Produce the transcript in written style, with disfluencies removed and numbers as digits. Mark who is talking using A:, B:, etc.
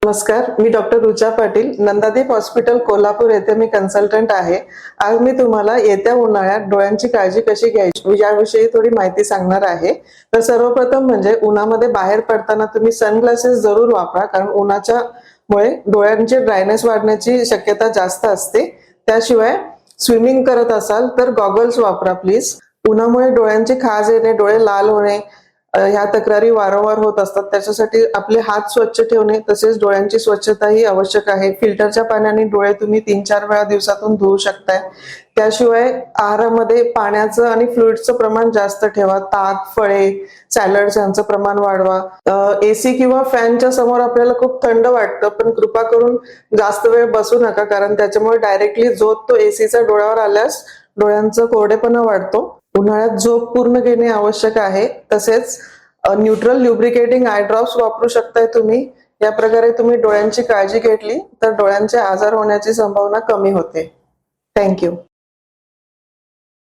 A: नमस्कार, मी डॉक्टर रुचा पाटील, नंदादीप हॉस्पिटल कोल्हापूर येथे मी कन्सल्टंट आहे। आज मी तुम्हाला येत्या उन्हाळ्यात डोळ्यांची काळजी कशी घ्यायची याविषयी थोडी माहिती सांगणार आहे। तर सर्वप्रथम म्हणजे उन्हामध्ये बाहेर पडताना तुम्ही सनग्लासेस जरूर वापरा, कारण उन्हाच्या मुळे डोळ्यांचे ड्रायनेस वाढण्याची शक्यता जास्त असते। त्याशिवाय स्विमिंग करत असाल तर गॉगल्स वापरा प्लीज। उन्हामुळे डोळ्यांची खाज येणे, डोळे लाल होणे ह्या तक्रारी वारंवार होत असतात। त्याच्यासाठी आपले हात स्वच्छ ठेवणे तसेच डोळ्यांची स्वच्छता ही आवश्यक आहे। फिल्टरच्या पाण्याने डोळे तुम्ही 3-4 वेळा दिवसातून धुवू शकताय। त्याशिवाय आहारामध्ये पाण्याचं आणि फ्लुइड्सचं प्रमाण जास्त ठेवा। ताक, फळे, सॅलड्स यांचं प्रमाण वाढवा। एसी किंवा फॅनच्या समोर आपल्याला खूप थंड वाटतं, पण कृपा करून जास्त वेळ बसू नका, कारण त्याच्यामुळे डायरेक्टली झोत तो एसीच्या डोळ्यावर आल्यास डोळ्यांचा कोरडेपणा वाढतो। उन्हाळ्यात झोप पूर्ण घेणे आवश्यक आहे। तसेच न्यूट्रल ल्युब्रिकेटिंग आय ड्रॉप्स वापरू शकताय तुम्ही। या प्रकारे तुम्ही डोळ्यांची काळजी घेतली तर डोळ्यांचे आजार होण्याची संभावना कमी होते। थँक्यू।